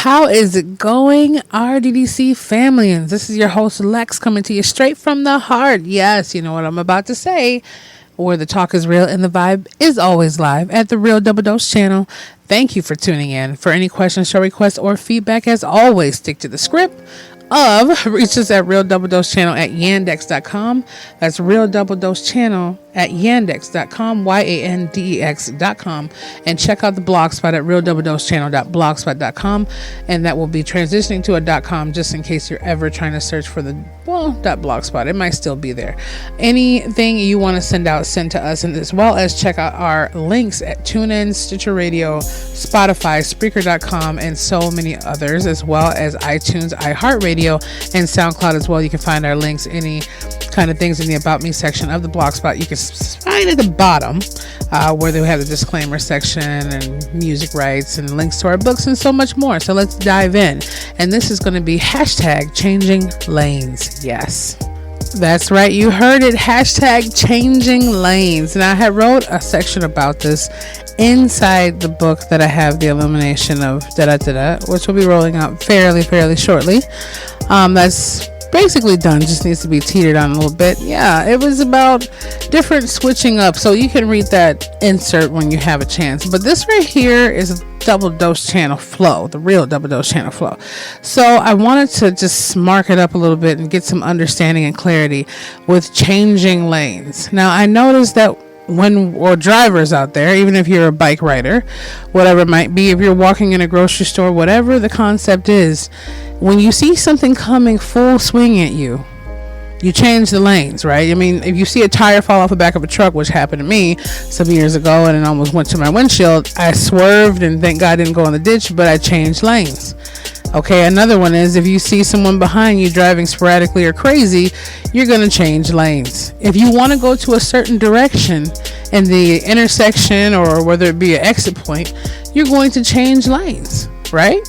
How is it going, RDDC family? And this is your host, Lex, coming to you straight from the heart. Yes, you know what I'm about to say, where the talk is real and the vibe is always live at the Real Double Dose channel. Thank you for tuning in. For any questions, show requests, or feedback, as always, stick to the script of reach us at Real Double Dose channel at yandex.com. That's Real Double Dose channel at yandex.com, yandex.com, and check out the blog spot at realdoubledosechannel.blogspot.com, and that will be transitioning to a .com just in case you're ever trying to search for the .blogspot. It might still be there. Anything you want to send out, send to us, and as well as check out our links at TuneIn, Stitcher Radio, Spotify, Spreaker.com, and so many others, as well as iTunes, iHeartRadio, and SoundCloud as well. You can find our links, any kind of things in the About Me section of the Blogspot. You can find at the bottom where they have the disclaimer section and music rights and links to our books and so much more. So let's dive in. And this is going to be hashtag changing lanes. Yes, that's right. You heard it. Hashtag changing lanes. And I had wrote a section about this inside the book that I have, The Illumination of which will be rolling out fairly shortly. That's basically done, just needs to be teetered on a little bit. Yeah, it was about different switching up, so you can read that insert when you have a chance. But this right here is a double dose channel flow, the Real Double Dose channel flow. So I wanted to just mark it up a little bit and get some understanding and clarity with changing lanes. Now I noticed that or drivers out there, even if you're a bike rider, whatever it might be, if you're walking in a grocery store, whatever the concept is, when you see something coming full swing at you, you change the lanes, right? I mean, if you see a tire fall off the back of a truck, which happened to me some years ago and it almost went to my windshield, I swerved and thank God I didn't go in the ditch, but I changed lanes. Okay, another one is if you see someone behind you driving sporadically or crazy, you're going to change lanes. If you want to go to a certain direction in the intersection or whether it be an exit point, you're going to change lanes, right?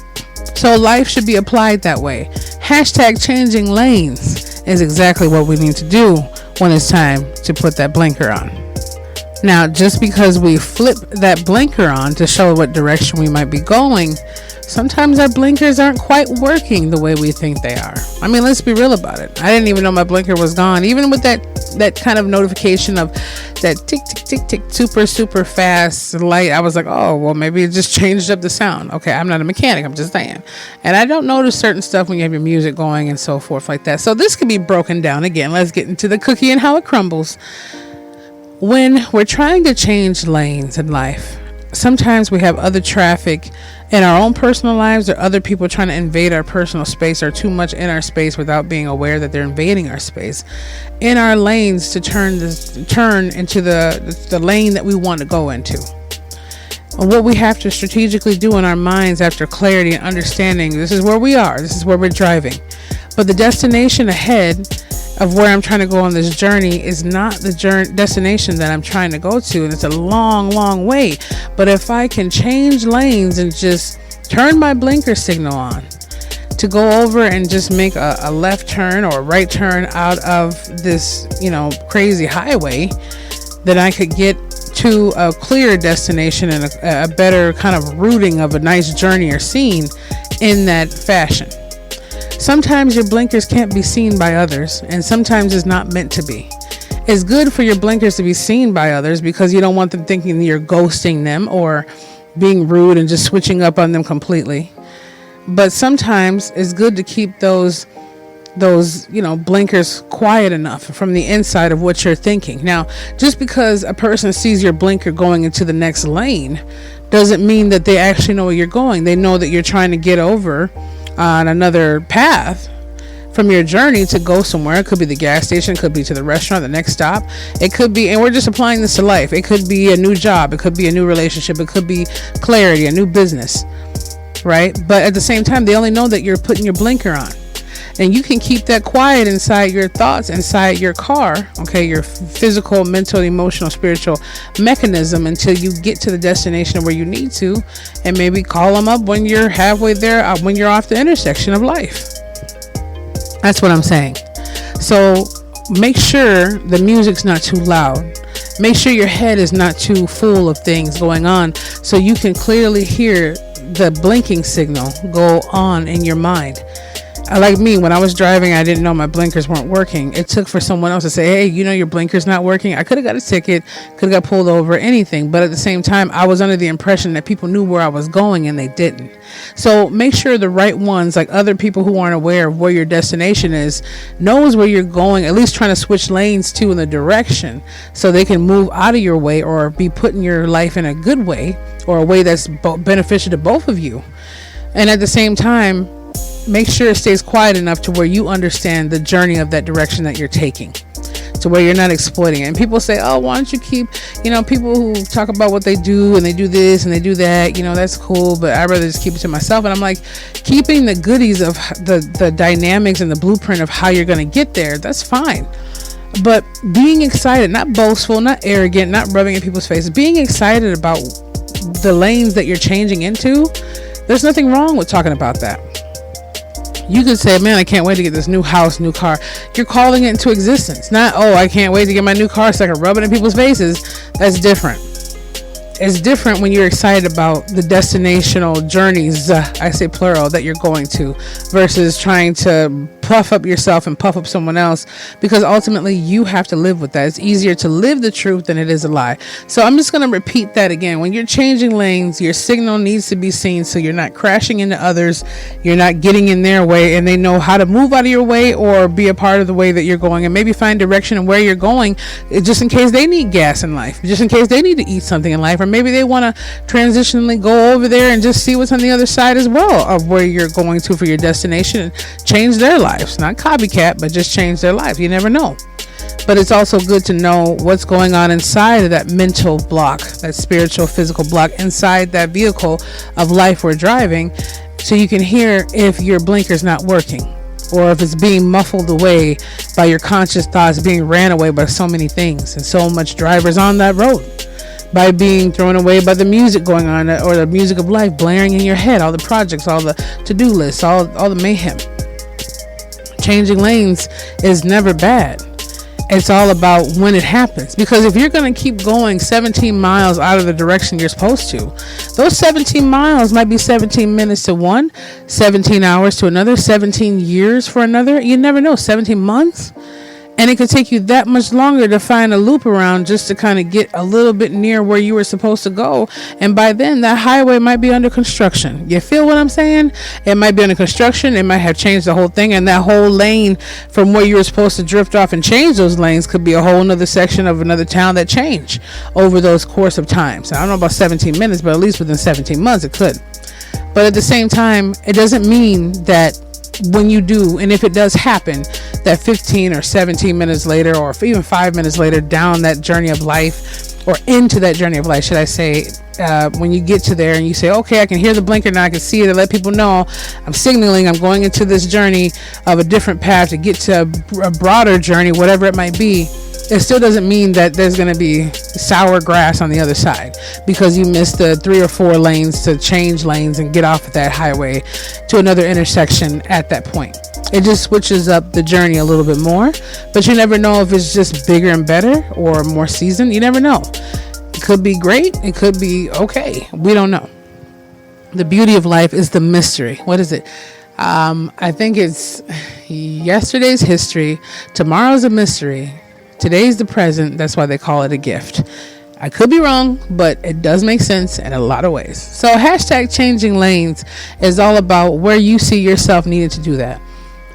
So life should be applied that way. Hashtag changing lanes is exactly what we need to do when it's time to put that blinker on. Now, just because we flip that blinker on to show what direction we might be going, sometimes our blinkers aren't quite working the way we think they are. I mean, let's be real about it. I didn't even know my blinker was gone. Even with that kind of notification of that tick, tick, tick, tick, super fast light, I was like, oh, well, maybe it just changed up the sound. Okay, I'm not a mechanic, I'm just saying. And I don't notice certain stuff when you have your music going and so forth like that. So this could be broken down. Again, let's get into the cookie and how it crumbles. When we're trying to change lanes in life, sometimes we have other traffic in our own personal lives or other people trying to invade our personal space or too much in our space without being aware that they're invading our space in our lanes to turn into the lane that we want to go into. And what we have to strategically do in our minds after clarity and understanding, this is where we are, this is where we're driving, but the destination ahead of where I'm trying to go on this journey is not the destination that I'm trying to go to, and it's a long way. But if I can change lanes and just turn my blinker signal on to go over and just make a left turn or a right turn out of this, crazy highway, then I could get to a clear destination and a better kind of routing of a nice journey or scene in that fashion. Sometimes your blinkers can't be seen by others, and sometimes it's not meant to be. It's good for your blinkers to be seen by others because you don't want them thinking you're ghosting them or being rude and just switching up on them completely. But sometimes it's good to keep those blinkers quiet enough from the inside of what you're thinking. Now, just because a person sees your blinker going into the next lane doesn't mean that they actually know where you're going. They know that you're trying to get over on another path from your journey to go somewhere. It could be the gas station, it could be to the restaurant, the next stop. It could be, and we're just applying this to life. It could be a new job, it could be a new relationship, it could be clarity, a new business, right? But at the same time, they only know that you're putting your blinker on. And you can keep that quiet inside your thoughts, inside your car, okay, your physical, mental, emotional, spiritual mechanism until you get to the destination where you need to, and maybe call them up when you're halfway there, when you're off the intersection of life. That's what I'm saying. So make sure the music's not too loud. Make sure your head is not too full of things going on so you can clearly hear the blinking signal go on in your mind. Like me, when I was driving, I didn't know my blinkers weren't working. It took for someone else to say, hey, your blinker's not working. I could have got a ticket, could have got pulled over, anything. But at the same time, I was under the impression that people knew where I was going, and they didn't. So make sure the right ones, like other people who aren't aware of where your destination is, knows where you're going, at least trying to switch lanes to in the direction, so they can move out of your way or be putting your life in a good way, or a way that's beneficial to both of you. And at the same time, make sure it stays quiet enough to where you understand the journey of that direction that you're taking, to where you're not exploiting it. And people say, oh, why don't you keep, people who talk about what they do and they do this and they do that, that's cool, but I'd rather just keep it to myself. And I'm like, keeping the goodies of the dynamics and the blueprint of how you're going to get there, that's fine. But being excited, not boastful, not arrogant, not rubbing in people's faces, being excited about the lanes that you're changing into, there's nothing wrong with talking about that. You could say, man, I can't wait to get this new house, new car. You're calling it into existence. Not, oh, I can't wait to get my new car so I can rub it in people's faces. That's different. It's different when you're excited about the destinational journeys, I say plural, that you're going to, versus trying to puff up yourself and puff up someone else, because ultimately you have to live with that. It's easier to live the truth than it is a lie. So I'm just going to repeat that again. When you're changing lanes, your signal needs to be seen, so you're not crashing into others, you're not getting in their way, and they know how to move out of your way or be a part of the way that you're going, and maybe find direction and where you're going, just in case they need gas in life, just in case they need to eat something in life, or maybe they want to transitionally go over there and just see what's on the other side as well of where you're going to for your destination, and change their lives. Not copycat, but just change their life. You never know. But it's also good to know what's going on inside of that mental block, that spiritual, physical block inside that vehicle of life we're driving, so you can hear if your blinker's not working, or if it's being muffled away by your conscious thoughts, being ran away by so many things and so much drivers on that road, by being thrown away by the music going on, or the music of life blaring in your head, all the projects, all the to-do lists, all the mayhem. Changing lanes is never bad. It's all about when it happens, because if you're going to keep going 17 miles out of the direction you're supposed to, those 17 miles might be 17 minutes to one, 17 hours to another, 17 years for another. You never know. 17 months. And it could take you that much longer to find a loop around just to kind of get a little bit near where you were supposed to go. And by then, that highway might be under construction. You feel what I'm saying? It might be under construction. It might have changed the whole thing. And that whole lane from where you were supposed to drift off and change those lanes could be a whole nother section of another town that changed over those course of times. I don't know about 17 minutes, but at least within 17 months, it could. But at the same time, it doesn't mean that when you do, and if it does happen, that 15 or 17 minutes later, or even 5 minutes later down that journey of life, or into that journey of life, should I say, when you get to there and you say, okay, I can hear the blinker now, I can see it, and let people know I'm signaling, I'm going into this journey of a different path to get to a broader journey, whatever it might be. It still doesn't mean that there's going to be sour grass on the other side because you missed the 3 or 4 lanes to change lanes and get off of that highway to another intersection at that point. It just switches up the journey a little bit more, but you never know if it's just bigger and better or more seasoned. You never know. It could be great. It could be okay. We don't know. The beauty of life is the mystery. What is it? I think it's yesterday's history. Tomorrow's a mystery. Today's the present. That's why they call it a gift. I could be wrong, but it does make sense in a lot of ways. So hashtag changing lanes is all about where you see yourself needing to do that.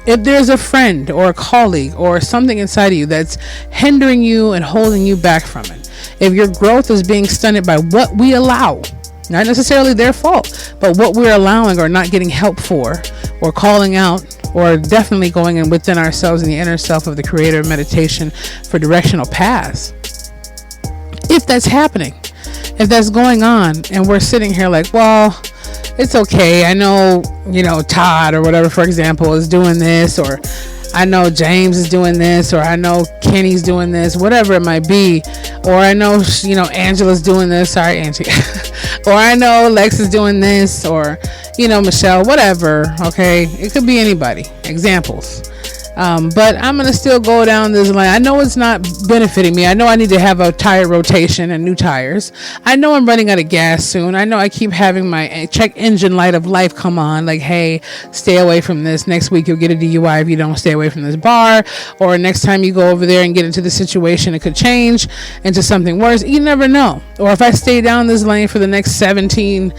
If there's a friend or a colleague or something inside of you that's hindering you and holding you back from it, if your growth is being stunted by what we allow, not necessarily their fault, but what we're allowing or not getting help for, or calling out, or definitely going in within ourselves in the inner self of the creator of meditation for directional paths. If that's happening, if that's going on, and we're sitting here like, well, it's okay. I know, Todd or whatever, for example, is doing this, or I know James is doing this, or I know Kenny's doing this, whatever it might be, or I know, Angela's doing this. Sorry, Angie. Or I know Lex is doing this, or, Michelle, whatever. Okay. It could be anybody. Examples. But I'm going to still go down this line. I know it's not benefiting me. I know I need to have a tire rotation and new tires. I know I'm running out of gas soon. I know I keep having my check engine light of life come on. Like, hey, stay away from this. Next week you'll get a DUI if you don't stay away from this bar. Or next time you go over there and get into the situation, it could change into something worse. You never know. Or if I stay down this lane for the next 17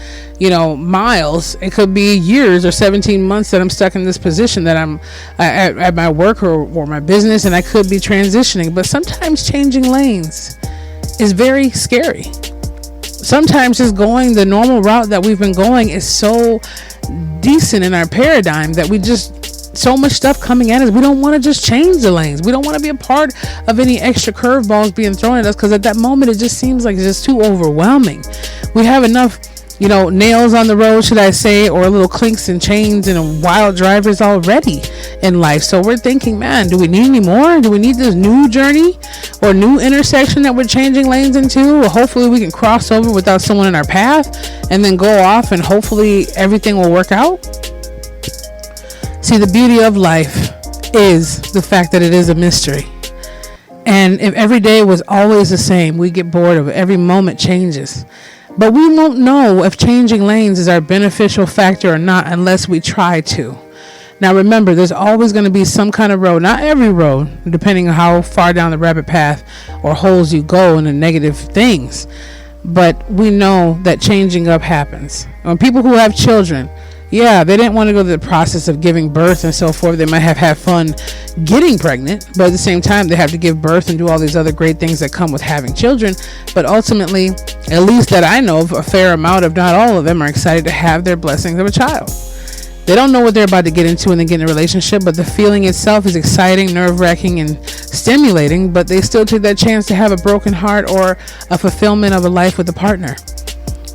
miles, it could be years or 17 months that I'm stuck in this position that I'm at my work or my business, and I could be transitioning. But sometimes changing lanes is very scary. Sometimes just going the normal route that we've been going is so decent in our paradigm that we just, so much stuff coming at us, we don't want to just change the lanes. We don't want to be a part of any extra curveballs being thrown at us, because at that moment it just seems like it's just too overwhelming. We have enough nails on the road, should I say, or little clinks and chains and wild drivers already in life. So we're thinking, man, do we need any more? Do we need this new journey or new intersection that we're changing lanes into? Well, hopefully we can cross over without someone in our path and then go off, and hopefully everything will work out. See, the beauty of life is the fact that it is a mystery. And if every day was always the same, we get bored of it. Every moment changes. But we won't know if changing lanes is our beneficial factor or not unless we try to. Now remember, there's always going to be some kind of road, not every road, depending on how far down the rabbit path or holes you go in the negative things. But we know that changing up happens. When people who have children, they didn't want to go through the process of giving birth and so forth. They might have had fun getting pregnant, but at the same time, they have to give birth and do all these other great things that come with having children. But ultimately, at least that I know of, a fair amount, if not all of them, are excited to have their blessings of a child. They don't know what they're about to get into when they get in a relationship, but the feeling itself is exciting, nerve-wracking, and stimulating, but they still take that chance to have a broken heart or a fulfillment of a life with a partner.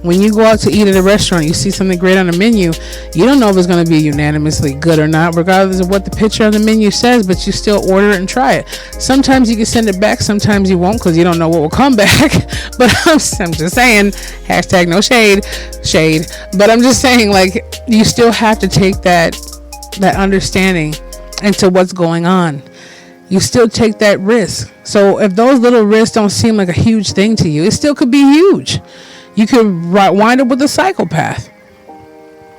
When you go out to eat at a restaurant, you see something great on the menu, you don't know if it's going to be unanimously good or not, regardless of what the picture on the menu says, but you still order it and try it. Sometimes you can send it back, sometimes you won't, because you don't know what will come back. But I'm just saying, hashtag no shade, but I'm just saying, like, you still have to take that understanding into what's going on. You still take that risk. So if those little risks don't seem like a huge thing to you, it still could be huge. You could wind up with a psychopath.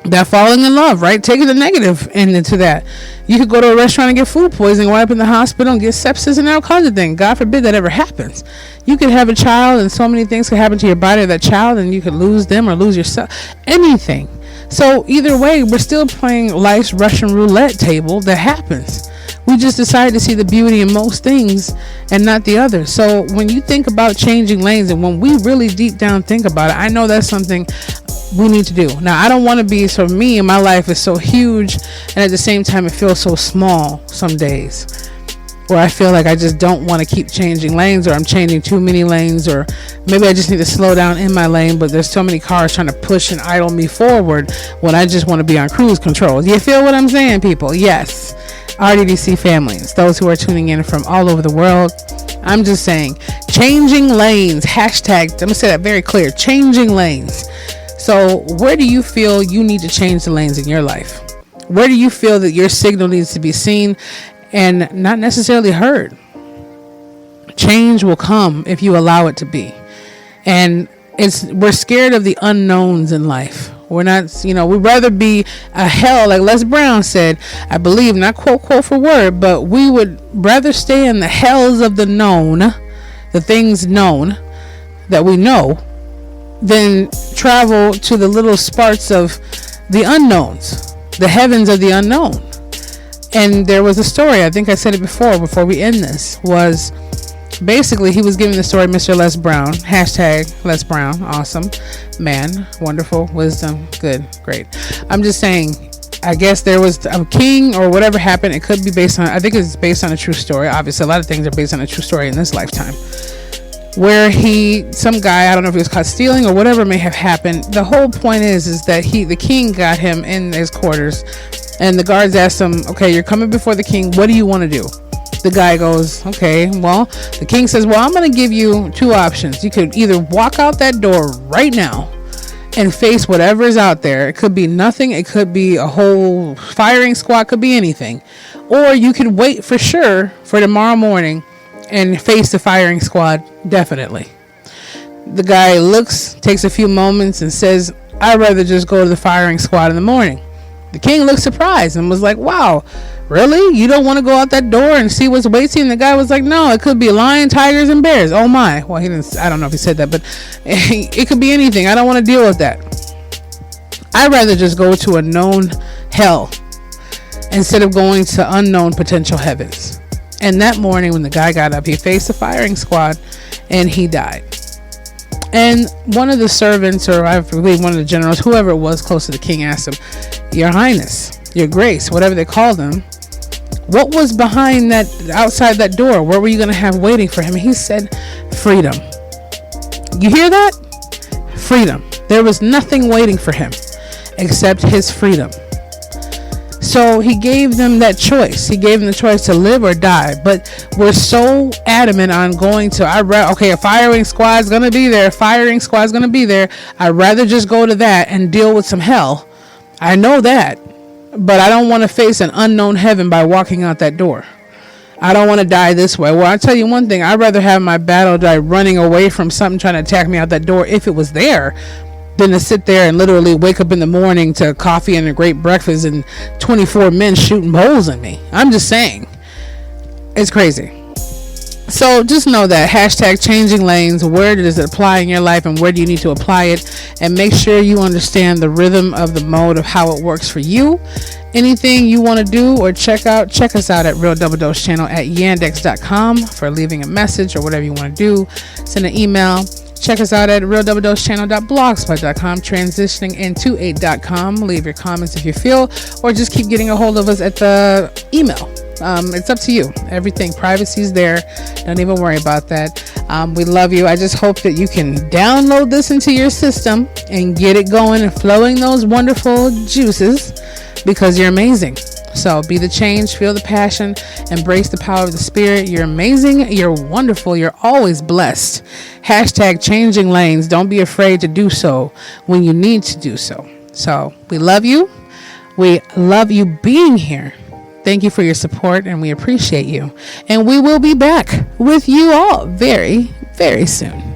That falling in love, right? Taking the negative into that. You could go to a restaurant and get food poisoning, wind up in the hospital and get sepsis and all kinds of things. God forbid that ever happens. You could have a child and so many things could happen to your body of that child, and you could lose them or lose yourself. Anything. So either way, we're still playing life's Russian roulette table that happens. We just decide to see the beauty in most things and not the others. So when you think about changing lanes, and when we really deep down think about it, I know that's something we need to do. Now, I don't want to be, so me and my life is so huge, and at the same time it feels so small some days, where I feel like I just don't want to keep changing lanes, or I'm changing too many lanes, or maybe I just need to slow down in my lane, but there's so many cars trying to push and idle me forward when I just want to be on cruise control. Do you feel what I'm saying, people? Yes. RDDC families, those who are tuning in from all over the world, I'm just saying, changing lanes, hashtag, I'm gonna say that very clear, changing lanes. So where do you feel you need to change the lanes in your life? Where do you feel that your signal needs to be seen and not necessarily heard? Change will come if you allow it to be. And we're scared of the unknowns in life. We're not, we'd rather be a hell, like Les Brown said, I believe, not quote for word, but we would rather stay in the hells of the known, the things known that we know, than travel to the little sparks of the unknowns, the heavens of the unknown. And there was a story, I think I said it before we end this, was basically he was giving the story, Mr. Les Brown, hashtag Les Brown, awesome man, wonderful, wisdom, good, great. I'm just saying, I guess there was a king or whatever happened. It could be based on, I think it's based on a true story. Obviously, a lot of things are based on a true story in this lifetime, where some guy, I don't know if he was caught stealing or whatever may have happened. The whole point is that the king got him in his quarters, and the guards asked him, okay, you're coming before the king, what do you want to do? The guy goes, okay, well, the king says, well, I'm going to give you two options. You could either walk out that door right now and face whatever is out there. It could be nothing. It could be a whole firing squad. Could be anything. Or you could wait for sure for tomorrow morning and face the firing squad. Definitely. The guy looks, takes a few moments and says, I'd rather just go to the firing squad in the morning. The king looked surprised and was like, wow, really? You don't want to go out that door and see what's waiting? The guy was like, no, it could be lions, tigers, and bears. Oh my. Well, he didn't, I don't know if he said that, but it could be anything. I don't want to deal with that. I'd rather just go to a known hell instead of going to unknown potential heavens. And that morning when the guy got up, he faced the firing squad and he died. And one of the servants, or I believe one of the generals, whoever it was close to the king, asked him, Your Highness, Your Grace, whatever they called him, what was behind that, outside that door? What were you going to have waiting for him? And he said, freedom. You hear that? Freedom. There was nothing waiting for him except his freedom. So he gave them that choice. He gave them the choice to live or die. But we're so adamant on going to, a firing squad's going to be there. Firing squad's going to be there. I'd rather just go to that and deal with some hell. I know that. But I don't want to face an unknown heaven by walking out that door. I don't want to die this way. Well, I'll tell you one thing. I'd rather have my battle die running away from something trying to attack me out that door if it was there, than to sit there and literally wake up in the morning to coffee and a great breakfast and 24 men shooting holes in me. I'm just saying. It's crazy. So just know that hashtag changing lanes, where does it apply in your life and where do you need to apply it? And make sure you understand the rhythm of the mode of how it works for you. Anything you want to do or check us out at Real Double Dose Channel at yandex.com for leaving a message or whatever you want to do. Send an email. Check us out at realdoubledosechannel.blogspot.com, transitioning into a.com. Leave your comments if you feel, or just keep getting a hold of us at the email. It's up to you. Everything, privacy is there. Don't even worry about that. We love you. I just hope that you can download this into your system and get it going and flowing those wonderful juices, because you're amazing. So be the change, feel the passion, embrace the power of the spirit. You're amazing. You're wonderful. You're always blessed. Hashtag changing lanes. Don't be afraid to do so when you need to do so. So we love you. We love you being here. Thank you for your support and we appreciate you. And we will be back with you all very, very soon.